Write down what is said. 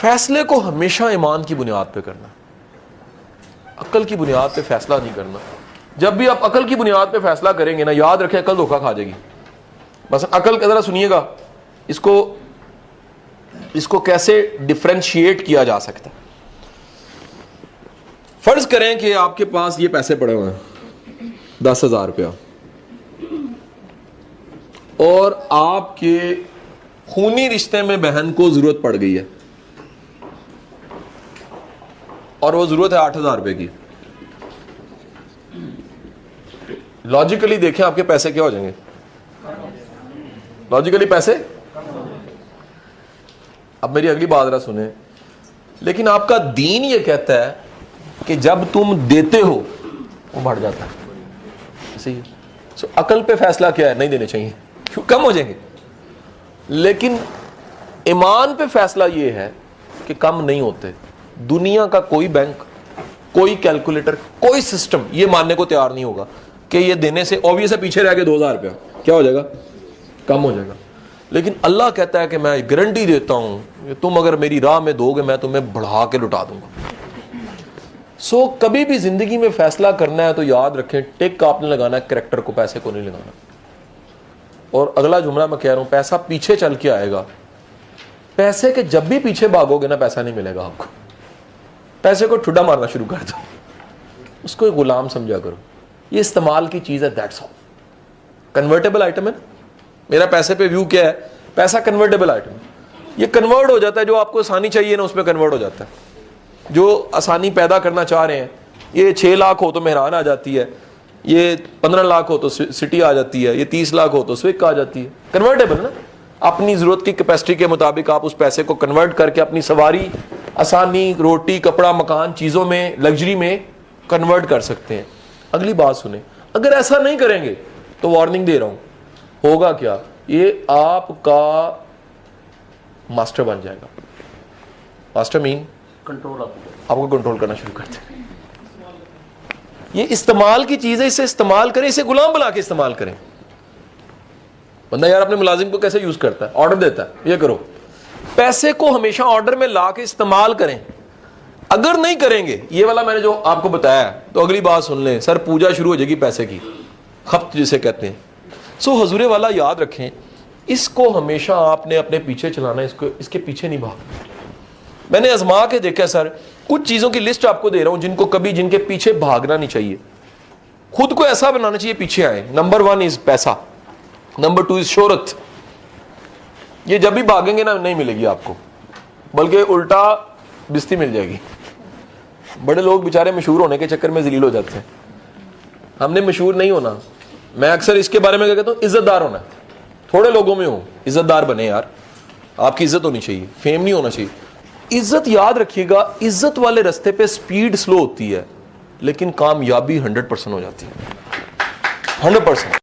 फैसले को हमेशा ईमान की बुनियाद पे करना, अक्ल की बुनियाद पे फैसला नहीं करना। जब भी आप अकल की बुनियाद पे फैसला करेंगे ना, याद रखें अकल धोखा खा जाएगी। बस अकल का जरा सुनिएगा, इसको कैसे डिफरेंशिएट किया जा सकता है। फर्ज करें कि आपके पास ये पैसे पड़े हुए हैं 10,000 रुपया, और आपके खूनी रिश्ते में बहन को जरूरत पड़ गई है और वो जरूरत है 8,000 रुपए की। लॉजिकली देखें आपके पैसे क्या हो जाएंगे? लॉजिकली पैसे, अब मेरी अगली बात जरा सुने, लेकिन आपका दीन ये कहता है कि जब तुम देते हो वो बढ़ जाता है। सही। सो अकल पे फैसला क्या है? नहीं देने चाहिए, क्यों? कम हो जाएंगे। लेकिन ईमान पे फैसला ये है कि कम नहीं होते। दुनिया का कोई बैंक, कोई कैलकुलेटर, कोई सिस्टम ये मानने को तैयार नहीं होगा कि ये देने से ऑब्वियस है पीछे रह के 2,000 रुपया क्या हो जाएगा? कम हो जाएगा। लेकिन अल्लाह कहता है कि मैं गारंटी देता हूं कि तुम अगर मेरी राह में दोगे मैं तुम्हें बढ़ा के लुटा दूंगा। सो कभी भी जिंदगी में फैसला करना है तो याद रखें, टिक आपने लगाना है कैरेक्टर को, पैसे को नहीं लगाना। और अगला जुमला मैं कह रहा हूं, पैसा पीछे चल के आएगा। पैसे के जब भी पीछे भागोगे ना, पैसा नहीं मिलेगा आपको। पैसे को ठुड्डा मारना शुरू कर दो, उसको एक गुलाम समझा करो। ये इस्तेमाल की चीज है, दैट्स ऑल। कन्वर्टेबल आइटम है। मेरा पैसे पे व्यू क्या है? पैसा कन्वर्टेबल आइटम है। ये कन्वर्ट हो जाता है, जो आपको आसानी चाहिए ना उसमें कन्वर्ट हो जाता है। जो आसानी पैदा करना चाह रहे हैं, ये 6 लाख हो तो मेहरान आ जाती है, ये 15 लाख हो तो सिटी आ जाती है, ये 30 लाख हो तो स्विक आ जाती है। कन्वर्टेबल है ना। अपनी जरूरत की कैपेसिटी के मुताबिक आप उस पैसे को कन्वर्ट करके अपनी सवारी, आसानी, रोटी, कपड़ा, मकान, चीजों में, लग्जरी में कन्वर्ट कर सकते हैं। अगली बात सुने, अगर ऐसा नहीं करेंगे तो वार्निंग दे रहा हूं, होगा क्या? ये आपका मास्टर बन जाएगा। मास्टर मीन कंट्रोल, आपको कंट्रोल करना शुरू कर देगा। ये इस्तेमाल की चीज है, इसे इस्तेमाल करें, इसे गुलाम बना के इस्तेमाल करें। बंदा यार अपने मुलाजिम को कैसे यूज करता है? ऑर्डर देता है, ये करो। पैसे को हमेशा ऑर्डर में ला के इस्तेमाल करें। अगर नहीं करेंगे ये वाला मैंने जो आपको बताया, तो अगली बात सुन लें, सर पूजा शुरू हो जाएगी पैसे की, खपत जिसे कहते हैं। सो हजूरे वाला याद रखें, इसको हमेशा आपने अपने पीछे चलाना, इसके पीछे नहीं भागना। मैंने आजमा के देखा सर, कुछ चीजों की लिस्ट आपको दे रहा हूं जिनके पीछे भागना नहीं चाहिए। खुद को ऐसा बनाना चाहिए पीछे आए। नंबर 1 इज पैसा, नंबर 2 इज शोहरत। ये जब भी भागेंगे ना नहीं मिलेगी आपको, बल्कि उल्टा बिस्ती मिल जाएगी। बड़े लोग बेचारे मशहूर होने के चक्कर में जलील हो जाते हैं। हमने मशहूर नहीं होना। मैं अक्सर इसके बारे में क्या कहता हूं, इज्जतदार होना। थोड़े लोगों में हो, इज्जतदार बने यार। आपकी इज्जत होनी चाहिए, फेम नहीं होना चाहिए। इज्जत याद रखिएगा, इज्जत वाले रास्ते पे स्पीड स्लो होती है, लेकिन कामयाबी 100% हो जाती है। 100%।